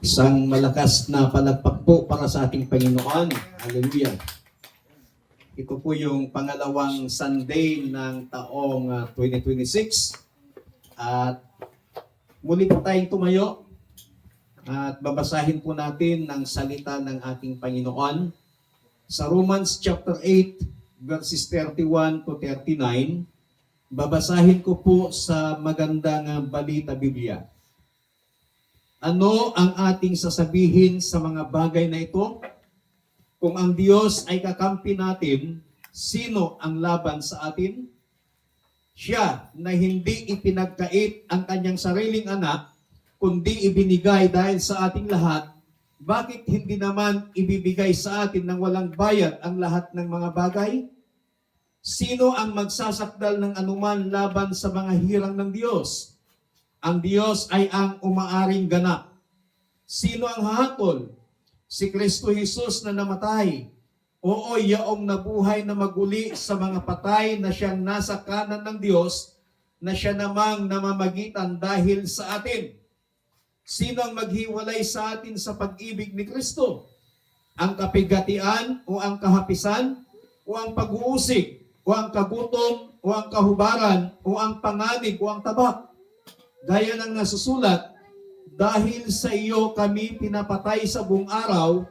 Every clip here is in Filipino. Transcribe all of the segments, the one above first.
Isang malakas na palakpak po para sa ating Panginoon. Hallelujah. Ito po yung pangalawang Sunday ng taong 2026. At muli po tayong tumayo at babasahin po natin ng salita ng ating Panginoon sa Romans chapter 8 verses 31 to 39. Babasahin ko po sa magandang balita Biblia. Ano ang ating sasabihin sa mga bagay na ito? Kung ang Diyos ay kakampi natin, sino ang laban sa atin? Siya na hindi ipinagkait ang kanyang sariling anak, kundi ibinigay dahil sa ating lahat, bakit hindi naman ibibigay sa atin ng walang bayad ang lahat ng mga bagay? Sino ang magsasakdal ng anuman laban sa mga hirang ng Diyos? Ang Diyos ay ang umaaring ganap. Sino ang hahatol? Si Kristo Jesus na namatay. Oo, yaong nabuhay na maguli sa mga patay na siyang nasa kanan ng Diyos, na siya namang namamagitan dahil sa atin. Sino ang maghiwalay sa atin sa pag-ibig ni Kristo? Ang kapigatian o ang kahapisan o ang pag-uusig o ang kagutom o ang kahubaran o ang panganib o ang tabak? Gaya ng nasusulat, dahil sa iyo kami pinapatay sa buong araw,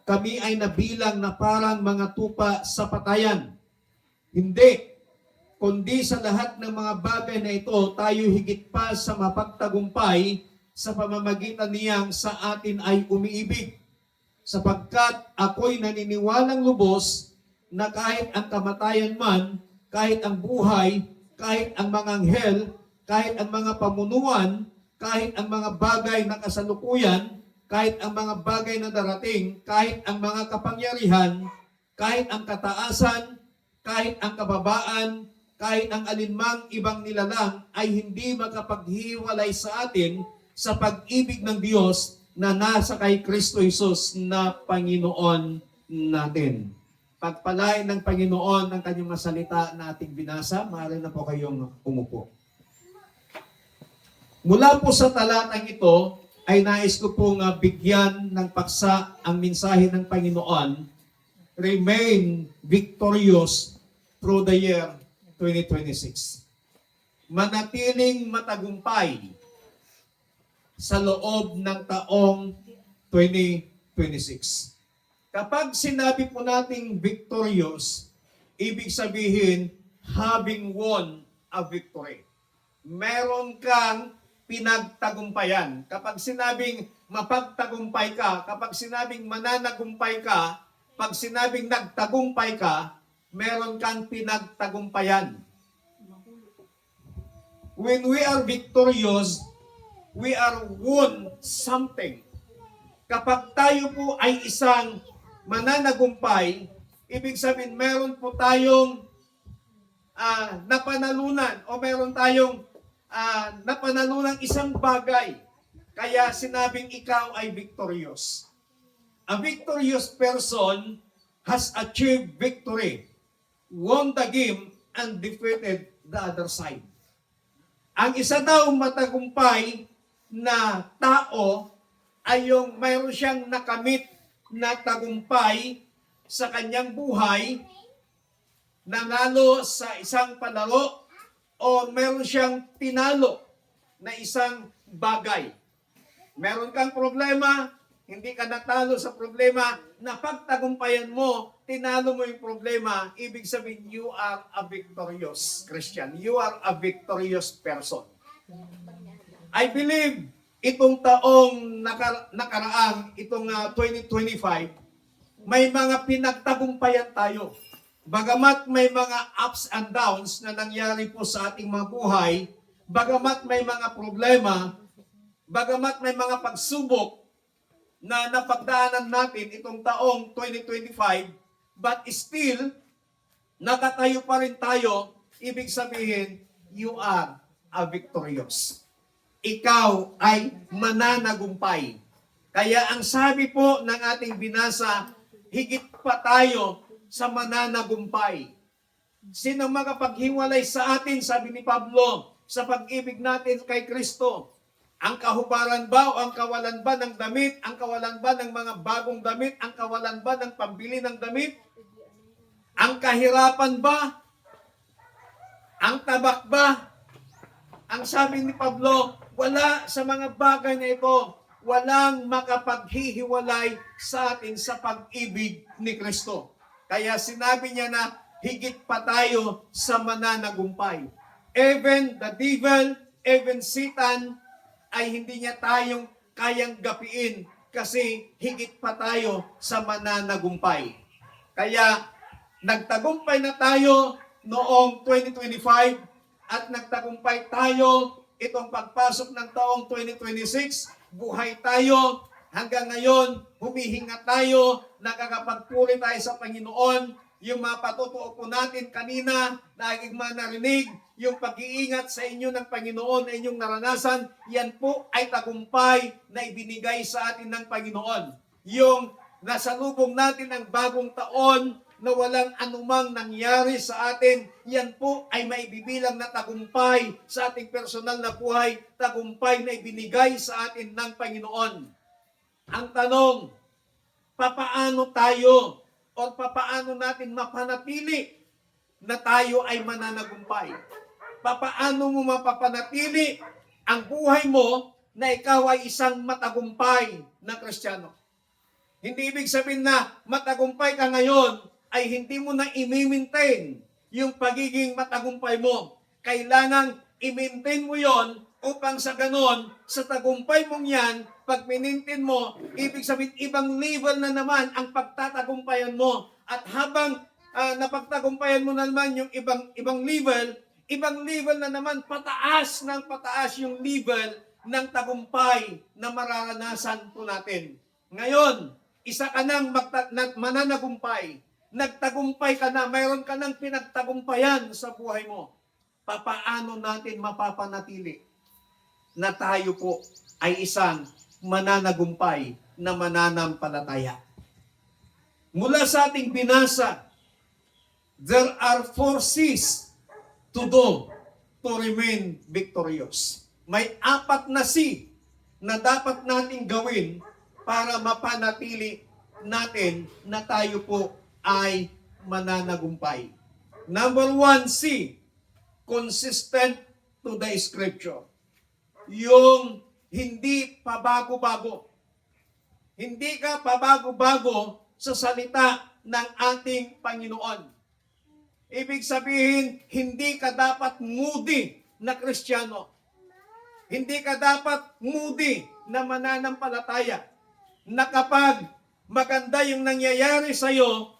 kami ay nabilang na parang mga tupa sa patayan. Hindi, kundi sa lahat ng mga bagay na ito, tayo higit pa sa mapagtagumpay sa pamamagitan niyang sa atin ay umiibig. Sapagkat ako'y naniniwalang lubos na kahit ang kamatayan man, kahit ang buhay, kahit ang mga anghel, kahit ang mga pamunuan, kahit ang mga bagay na kasalukuyan, kahit ang mga bagay na darating, kahit ang mga kapangyarihan, kahit ang kataasan, kahit ang kababaan, kahit ang alinmang ibang nilalang ay hindi makapaghiwalay sa atin sa pag-ibig ng Diyos na nasa kay Kristo Jesus na Panginoon natin. Pagpalain ng Panginoon ng kanyang masalita na ating binasa, maaari na po kayong umupo. Mula po sa talatang ito, ay nais ko pong bigyan ng paksa ang mensahe ng Panginoon, remain victorious through the year 2026. Manatiling matagumpay sa loob ng taong 2026. Kapag sinabi po nating victorious, ibig sabihin, having won a victory. Meron kang pinagtagumpayan. Kapag sinabing mapagtagumpay ka, kapag sinabing mananagumpay ka, pag sinabing nagtagumpay ka, meron kang pinagtagumpayan. When we are victorious, we are won something. Kapag tayo po ay isang mananagumpay, ibig sabihin meron po tayong napanalunan o meron tayong napanalunan isang bagay. Kaya sinabing ikaw ay victorious. A victorious person has achieved victory, won the game, and defeated the other side. Ang isa daw matagumpay na tao ay yung mayroon siyang nakamit na tagumpay sa kanyang buhay, nanalo sa isang palaro, o meron siyang tinalo na isang bagay. Meron kang problema, hindi ka natalo sa problema, napagtagumpayan mo, tinalo mo yung problema, ibig sabihin, you are a victorious Christian. You are a victorious person. I believe, itong taong nakaraang, itong 2025, may mga pinagtagumpayan tayo. Bagamat may mga ups and downs na nangyari po sa ating mga buhay, bagamat may mga problema, bagamat may mga pagsubok na napagdaanan natin itong taong 2025, but still, nakatayo pa rin tayo, ibig sabihin, you are a victorious. Ikaw ay mananagumpay. Kaya ang sabi po ng ating binasa, higit pa tayo sa mananagumpay. Sino makapaghiwalay sa atin, sabi ni Pablo, sa pag-ibig natin kay Kristo? Ang kahubaran ba o ang kawalan ba ng damit? Ang kawalan ba ng mga bagong damit? Ang kawalan ba ng pambili ng damit? Ang kahirapan ba? Ang tabak ba? Ang sabi ni Pablo, wala sa mga bagay na ito, walang makapaghihiwalay sa atin sa pag-ibig ni Kristo. Kaya sinabi niya na higit pa tayo sa mananagumpay. Even the devil, even Satan, ay hindi niya tayong kayang gapiin kasi higit pa tayo sa mananagumpay. Kaya nagtagumpay na tayo noong 2025 at nagtagumpay tayo itong pagpasok ng taong 2026. Buhay tayo hanggang ngayon, humihinga tayo, nakakapagpuri tayo sa Panginoon. Yung mga patutuo po natin kanina na aking narinig, yung pag-iingat sa inyo ng Panginoon na inyong naranasan, yan po ay tagumpay na ibinigay sa atin ng Panginoon. Yung nasalubong natin ang bagong taon na walang anumang nangyari sa atin, yan po ay maibibilang na tagumpay sa ating personal na buhay, tagumpay na ibinigay sa atin ng Panginoon. Ang tanong, papaano tayo o papaano natin mapanatili na tayo ay mananagumpay? Papaano mo mapapanatili ang buhay mo na ikaw ay isang matagumpay na Kristiyano? Hindi ibig sabihin na matagumpay ka ngayon ay hindi mo na i-maintain yung pagiging matagumpay mo. Kailangang i-maintain mo yon upang sa ganon, sa tagumpay mong yan, pag pinintin mo, ibig sabihin ibang level na naman ang pagtatagumpayan mo. At habang napagtagumpayan mo na naman yung ibang level na naman, pataas yung level ng tagumpay na mararanasan po natin. Ngayon, isa ka nang mananagumpay. Nagtagumpay ka na, mayroon ka nang pinagtagumpayan sa buhay mo. Papaano natin mapapanatili na tayo po ay isang mananagumpay na mananampalataya? Mula sa ating binasa, there are 4 C's to do to remain victorious. May 4 na C na dapat nating gawin para mapanatili natin na tayo po ay mananagumpay. Number 1 C, consistent to the Scripture. Yung hindi pabago-bago. Hindi ka pabago-bago sa salita ng ating Panginoon. Ibig sabihin, hindi ka dapat moody na Kristiyano. Hindi ka dapat moody na mananampalataya. Na kapag maganda yung nangyayari sa iyo,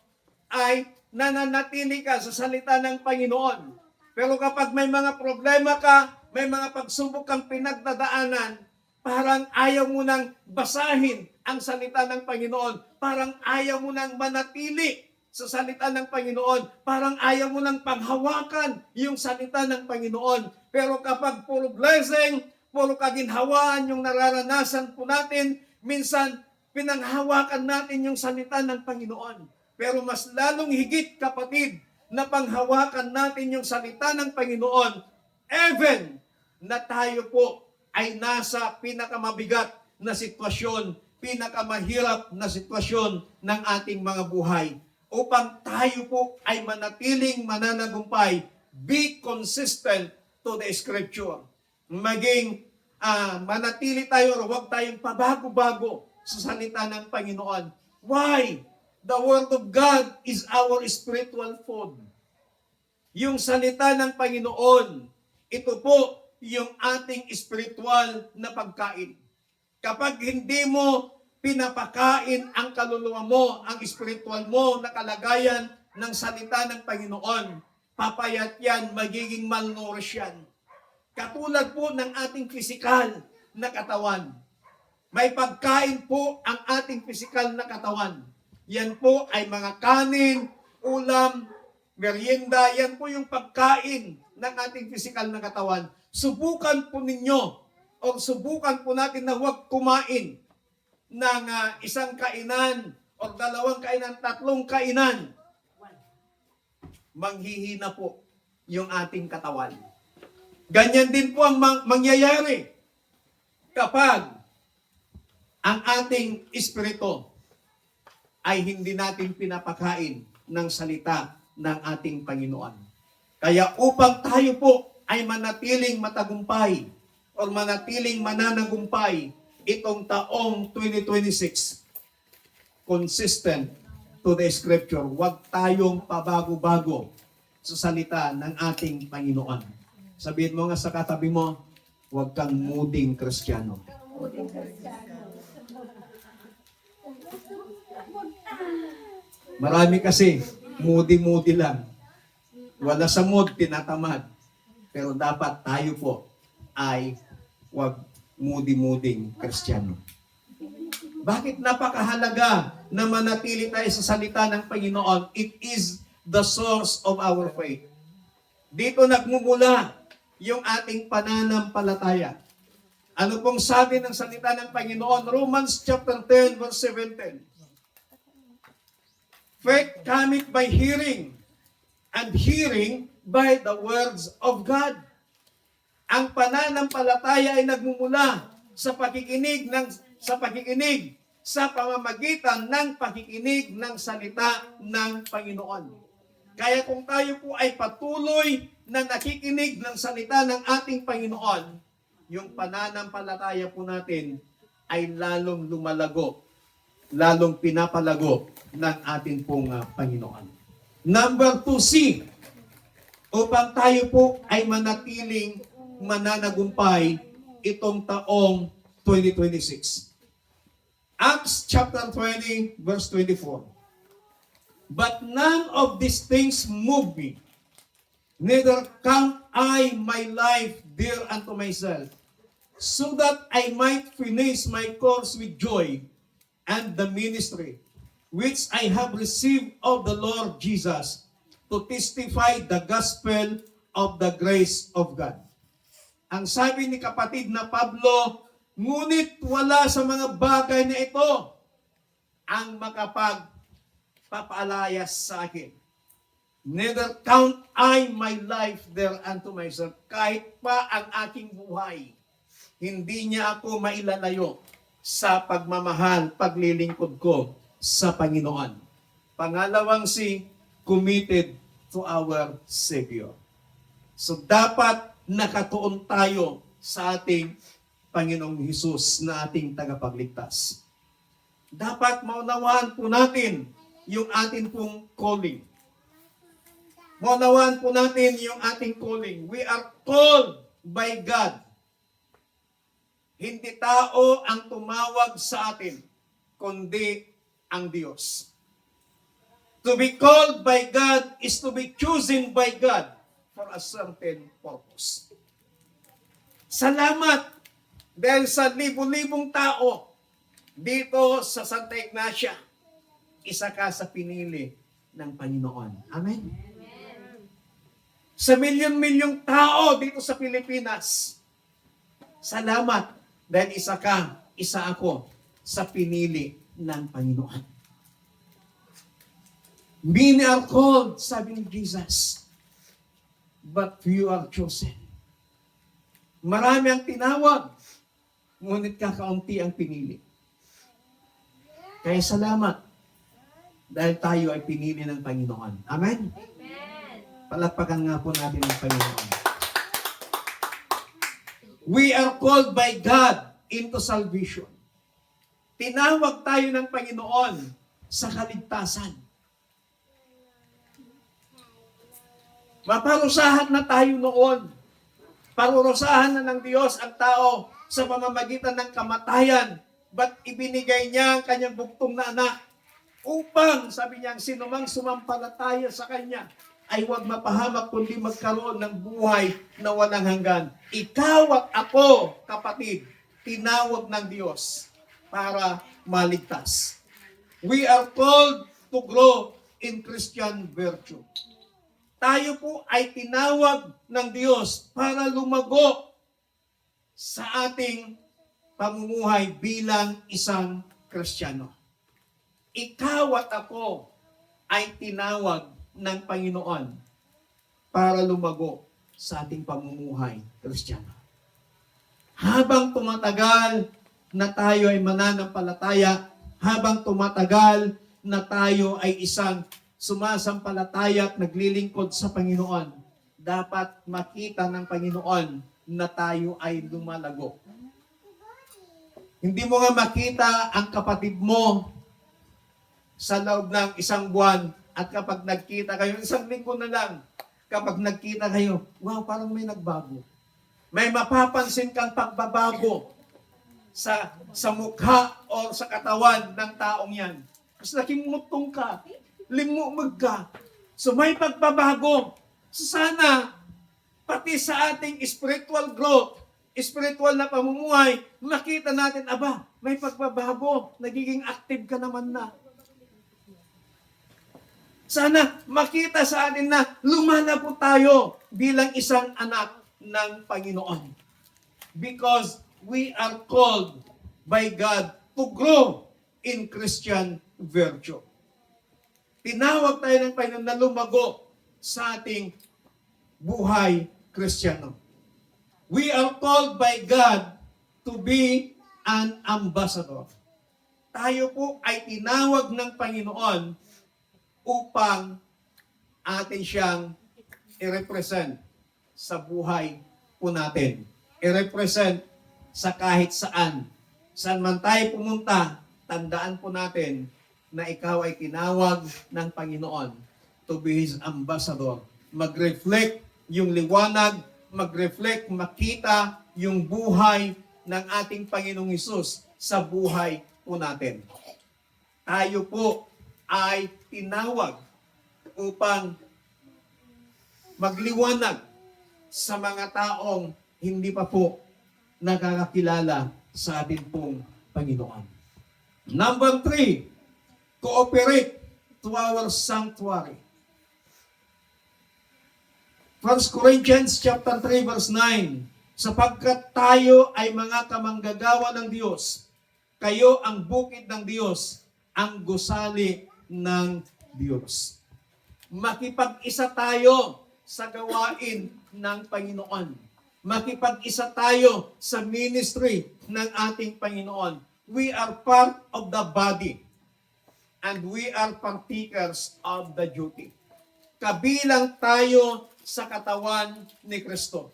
ay nananatili ka sa salita ng Panginoon. Pero kapag may mga problema ka, may mga pagsubok kang pinagdadaanan, parang ayaw mo nang basahin ang salita ng Panginoon. Parang ayaw mo nang manatili sa salita ng Panginoon. Parang ayaw mo nang paghawakan yung salita ng Panginoon. Pero kapag puro blessing, puro kaginhawaan yung nararanasan po natin, minsan pinanghawakan natin yung salita ng Panginoon. Pero mas lalong higit, kapatid, na panghawakan natin yung salita ng Panginoon, even na tayo po ay nasa pinakamabigat na sitwasyon, pinakamahirap na sitwasyon ng ating mga buhay. Upang tayo po ay manatiling mananagumpay, be consistent to the Scripture. Maging manatili tayo, huwag tayong pabago-bago sa salita ng Panginoon. Why? The Word of God is our spiritual food. Yung salita ng Panginoon, ito po yung ating spiritual na pagkain. Kapag hindi mo pinapakain ang kaluluwa mo, ang spiritual mo na kalagayan ng salita ng Panginoon, papayat yan, magiging malnourished yan. Katulad po ng ating pisikal na katawan. May pagkain po ang ating pisikal na katawan. Yan po ay mga kanin, ulam, merienda. Yan po yung pagkain ng ating pisikal na katawan. Subukan po ninyo o subukan po natin na huwag kumain ng isang kainan o 2 kainan, 3 kainan. Manghihina po yung ating katawan. Ganyan din po ang mangyayari kapag ang ating espiritu ay hindi natin pinapakain ng salita ng ating Panginoon. Kaya upang tayo po ay manatiling matagumpay o manatiling mananagumpay itong taong 2026, consistent to the Scripture, huwag tayong pabago-bago sa salita ng ating Panginoon. Sabihin mo nga sa katabi mo, huwag kang muding Kristiyano. Marami kasi, moody-moody lang. Wala sa mood, tinatamad. Pero dapat tayo po ay huwag moody-mooding Kristiyano. Bakit napakahalaga na manatili tayo sa salita ng Panginoon? It is the source of our faith. Dito nagmumula yung ating pananampalataya. Ano pong sabi ng salita ng Panginoon? Romans chapter 10 verse 17. Faith cometh by hearing, and hearing by the words of God. Ang pananampalataya ay nagmumula sa pakikinig sa pamamagitan ng pakikinig ng salita ng Panginoon. Kaya kung tayo po ay patuloy na nakikinig ng salita ng ating Panginoon, yung pananampalataya po natin ay lalong lumalago, lalong pinapalago ng ating pong Panginoon. Number 2C, upang tayo po ay manatiling mananagumpay itong taong 2026. Acts chapter 20 verse 24. But none of these things move me, neither count I my life dear unto myself, so that I might finish my course with joy and the ministry which I have received of the Lord Jesus, to testify the gospel of the grace of God. Ang sabi ni kapatid na Pablo, ngunit wala sa mga bagay na ito ang makapagpapalayas sa akin. Neither count I my life there unto myself. Kahit pa ang aking buhay, hindi niya ako mailalayo sa pagmamahal, paglilingkod ko sa Panginoon. Pangalawang committed to our Savior. So dapat nakatuon tayo sa ating Panginoong Hesus na ating tagapagligtas. Dapat maunawaan po natin yung ating pong calling. Maunawaan po natin yung ating calling. We are called by God. Hindi tao ang tumawag sa atin, kundi ang Diyos. To be called by God is to be chosen by God for a certain purpose. Salamat dahil sa libu-libong tao dito sa Santa Ignacia, isa ka sa pinili ng Panginoon. Amen? Sa milyon-milyong tao dito sa Pilipinas, salamat dahil isa ako sa pinili ng Panginoon. Many are called, sabi ni Jesus, but few are chosen. Marami ang tinawag, ngunit kakaunti ang pinili. Kaya salamat dahil tayo ay pinili ng Panginoon. Amen? Palakpakan nga po natin ang Panginoon. We are called by God into salvation. Tinawag tayo ng Panginoon sa kaligtasan. Maparusahan na tayo noon. Parurusahan na ng Diyos ang tao sa pamamagitan ng kamatayan. But ibinigay niya ang kanyang bugtong na anak upang, sabi niya, sinumang sumampalataya sa kanya ay huwag mapahamak kundi magkaroon ng buhay na walang hanggan. Ikaw at ako, kapatid, tinawag ng Diyos para maligtas. We are called to grow in Christian virtue. Tayo po ay tinawag ng Diyos para lumago sa ating pamumuhay bilang isang Kristiyano. Ikaw at ako ay tinawag ng Panginoon para lumago sa ating pamumuhay Kristiyano. habang tumatagal na tayo ay mananampalataya, habang tumatagal na tayo ay isang sumasampalataya at naglilingkod sa Panginoon, dapat makita ng Panginoon na tayo ay lumalago. Hindi mo nga makita ang kapatid mo sa loob ng isang buwan at kapag nagkita kayo, isang linggo na lang, kapag nagkita kayo, wow, parang may nagbago. May mapapansin kang pagbabago sa mukha o sa katawan ng taong yan. Kasi nakimutong ka, limumag ka. So may pagbabago. So sana, pati sa ating spiritual growth, spiritual na pamumuhay, makita natin, aba, may pagbabago, nagiging active ka naman na. Sana makita sa atin na lumalabo tayo bilang isang anak ng Panginoon. Because we are called by God to grow in Christian virtue. Tinawag tayo ng Panginoon na lumago sa ating buhay Kristiyano. We are called by God to be an ambassador. Tayo po ay tinawag ng Panginoon upang atin siyang i-represent sa buhay po natin. I-represent sa kahit saan. Saan man tayo pumunta, tandaan po natin na ikaw ay tinawag ng Panginoon to be His ambassador. Mag-reflect yung liwanag, mag-reflect, makita yung buhay ng ating Panginoong Hesus sa buhay po natin. Tayo po ay tinawag upang magliwanag sa mga taong hindi pa po nakakakilala sa ating pong Panginoon. Number 3, cooperate to our sanctuary. 1 Corinthians chapter 3 verse 9, sapagkat tayo ay mga kamanggagawa ng Diyos, kayo ang bukid ng Diyos, ang gusali ng Diyos. Makipag-isa tayo sa gawain ng Panginoon. Makipag-isa tayo sa ministry ng ating Panginoon. We are part of the body and we are partakers of the duty. Kabilang tayo sa katawan ni Kristo.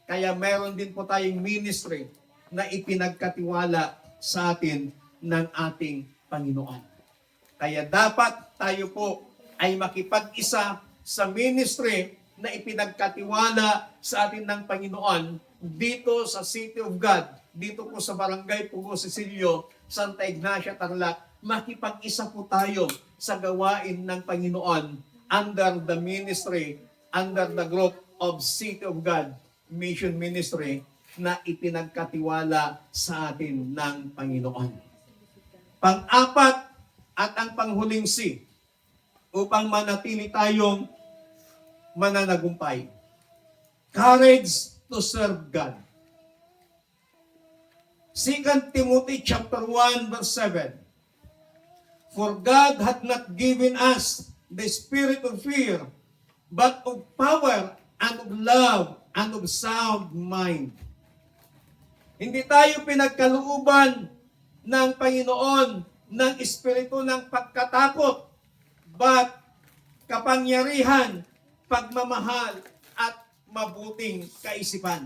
Kaya meron din po tayong ministry na ipinagkatiwala sa atin ng ating Panginoon. Kaya dapat tayo po ay makipag-isa sa ministry na ipinagkatiwala sa atin ng Panginoon dito sa City of God, dito po sa Barangay Pugo, Cecilio, Santa Ignacia, Tarlac. Makipag-isa po tayo sa gawain ng Panginoon under the ministry, under the group of City of God Mission Ministry na ipinagkatiwala sa atin ng Panginoon. Pang-apat at ang panghuling C, upang manatili tayong mananagumpay. Courage to serve God. 2 Timothy chapter 1 verse 7. For God hath not given us the spirit of fear, but of power and of love and of sound mind. Hindi tayo pinagkalooban ng Panginoon ng espiritu ng pagkatakot, but kapangyarihan, pagmamahal, at mabuting kaisipan.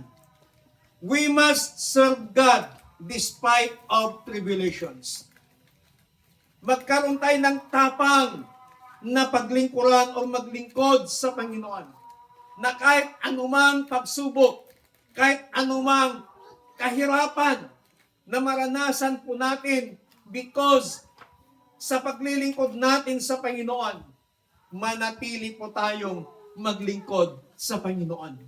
We must serve God despite of tribulations. Magkaroon tayo ng tapang na paglingkuran o maglingkod sa Panginoon. Na kahit anumang pagsubok, kahit anumang kahirapan na maranasan po natin because sa paglilingkod natin sa Panginoon, manatili po tayong maglingkod sa Panginoon.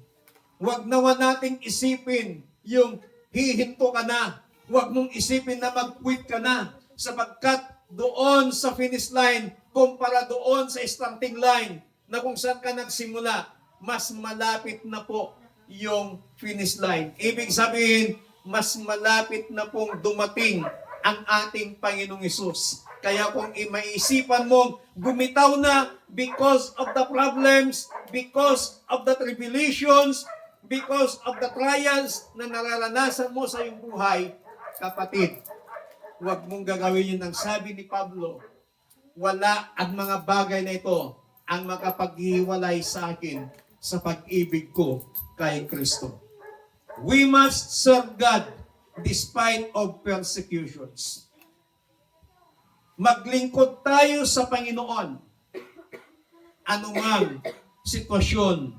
Huwag naman nating isipin yung hihinto ka na. Huwag mong isipin na mag-quit ka na sapagkat doon sa finish line, kumpara doon sa starting line na kung saan ka nagsimula, mas malapit na po yung finish line. Ibig sabihin, mas malapit na pong dumating ang ating Panginoong Hesus. Kaya kung maisipan mong bumitaw na because of the problems, because of the tribulations, because of the trials na nararanasan mo sa iyong buhay, kapatid, huwag mong gagawin yun ang sabi ni Pablo, wala ang mga bagay na ito ang makapaghiwalay sa akin sa pag-ibig ko kay Kristo. We must serve God despite of persecutions. Maglingkod tayo sa Panginoon anumang sitwasyon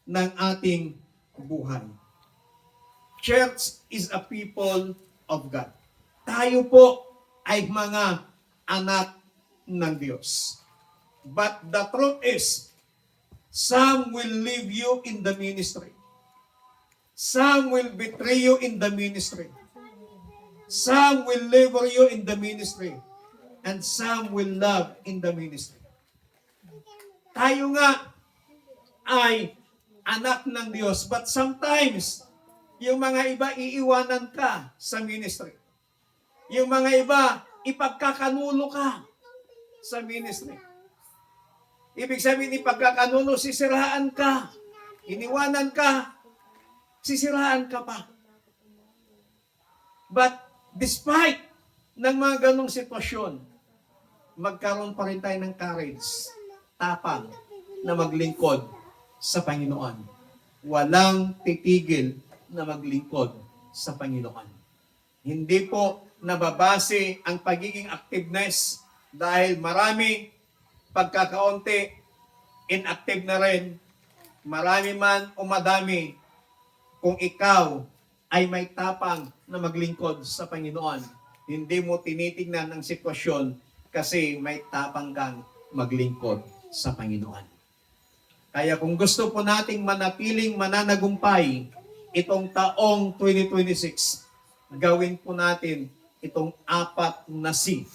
ng ating buhay. Church is a people of God. Tayo po ay mga anak ng Diyos. But the truth is, some will leave you in the ministry. Some will betray you in the ministry. Some will labor you in the ministry. And some will love in the ministry. Tayo nga ay anak ng Diyos, but sometimes, yung mga iba iiwanan ka sa ministry. Yung mga iba, ipagkakanulo ka sa ministry. Ibig sabihin, ipagkakanulo, sisiraan ka. Iniwanan ka, sisiraan ka pa. But despite ng mga ganong sitwasyon, magkaroon pa rin tayo ng courage, tapang na maglingkod sa Panginoon. Walang titigil na maglingkod sa Panginoon. Hindi po nababase ang pagiging activeness dahil marami, pagkakaunti, inactive na rin, marami man o madami, kung ikaw ay may tapang na maglingkod sa Panginoon, hindi mo tinitingnan ang sitwasyon kasi may tapang kang maglingkod sa Panginoon. Kaya kung gusto po nating manatiling mananagumpay itong taong 2026, gawin po natin itong 4 na C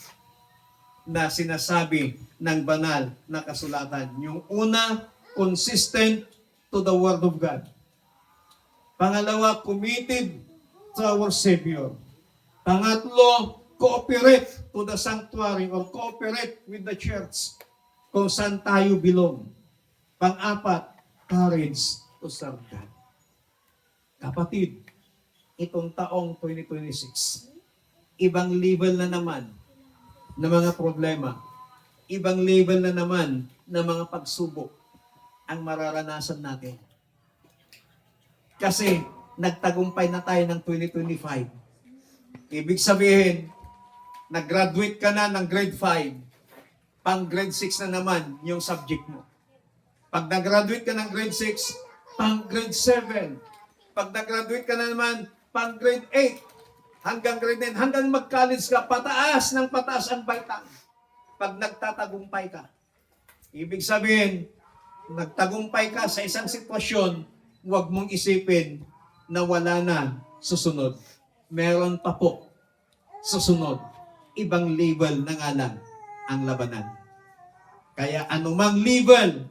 na sinasabi ng banal na kasulatan. Yung una, consistent to the Word of God. Pangalawa, committed to our Savior. Pangatlo, cooperate to the sanctuary or cooperate with the church kung saan tayo belong. Pang-apat, courage to serve God. Kapatid, itong taong 2026, ibang level na naman ng mga problema, ibang level na naman ng mga pagsubok ang mararanasan natin. Kasi nagtagumpay na tayo ng 2025. Ibig sabihin, nag-graduate ka na ng grade 5, pang grade 6 na naman yung subject mo. Pag nag-graduate ka ng grade 6, pang grade 7. Pag nag-graduate ka na naman, pang grade 8, hanggang grade 9, hanggang mag-college ka, pataas ng pataas ang baitang. Pag nagtatagumpay ka. Ibig sabihin, nagtagumpay ka sa isang sitwasyon, huwag mong isipin na wala na susunod. Meron pa po susunod. Ibang level na nga lang ang labanan. Kaya anumang level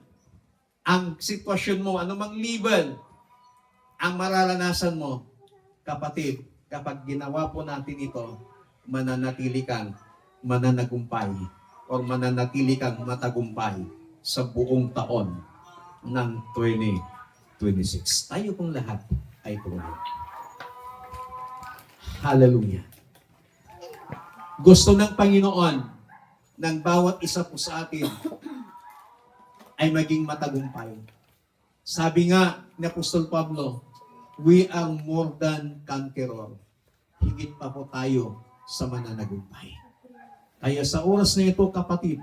ang sitwasyon mo, anumang level ang mararanasan mo, kapatid, kapag ginawa po natin ito, mananatili kang mananagumpay o mananatili kang matagumpay sa buong taon ng 2026. Tayo pong lahat ay tuloy. Hallelujah. Gusto ng Panginoon ng bawat isa po sa atin ay maging matagumpay. Sabi nga ni Apostol Pablo, we are more than conqueror. Higit pa po tayo sa mananagumpay. Kaya sa oras na ito, kapatid,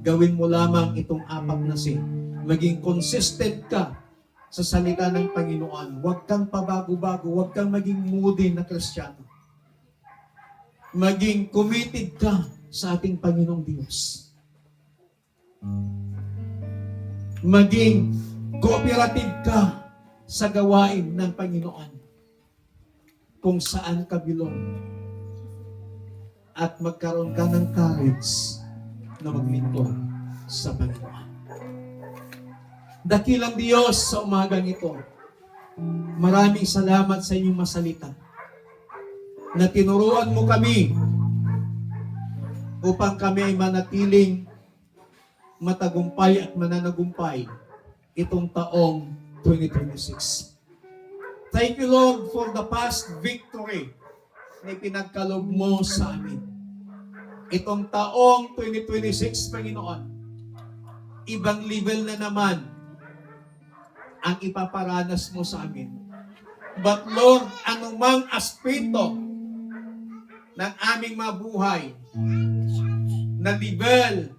gawin mo lamang itong 4 na C. Maging consistent ka sa salita ng Panginoon. Huwag kang pabago-bago, huwag kang maging moody na Kristiyano. Maging committed ka sa ating Panginoong Diyos. Maging cooperative ka sa gawain ng Panginoon kung saan ka bilong at magkaroon ka ng courage na maglingkod sa Panginoon. Dakilang Diyos sa umagang ito, maraming salamat sa inyong masalita na tinuruan mo kami upang kami ay manatiling matagumpay at mananagumpay itong taong 2026. Thank you, Lord, for the past victory na pinagkalob mo sa amin. Itong taong 2026, Panginoon, ibang level na naman ang ipaparanas mo sa amin. But Lord, anumang aspeto ng aming mabuhay na level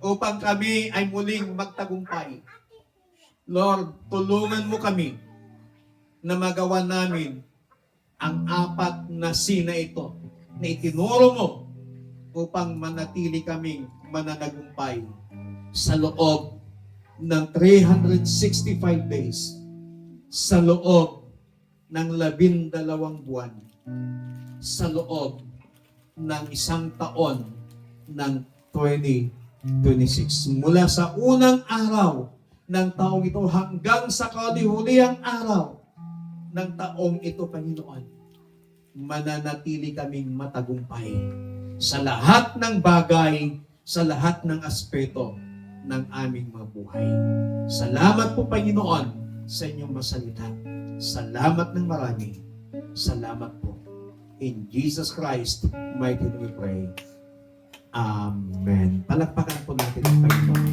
upang kami ay muling magtagumpay. Lord, tulungan mo kami na magawa namin ang apat na sina ito na itinuro mo upang manatili kaming mananagumpay sa loob ng 365 days, sa loob ng 12 buwan, sa loob ng 1 taon ng 2026. Mula sa unang araw ng taong ito hanggang sa kalihulihang araw ng taong ito, Panginoon, mananatili kaming matagumpay sa lahat ng bagay, sa lahat ng aspeto ng aming mga buhay. Salamat po, Panginoon, sa inyong masalita. Salamat ng marami. Salamat po. In Jesus Christ, mighty name we pray. Amen. Palakpakan po natin ang Panginoon.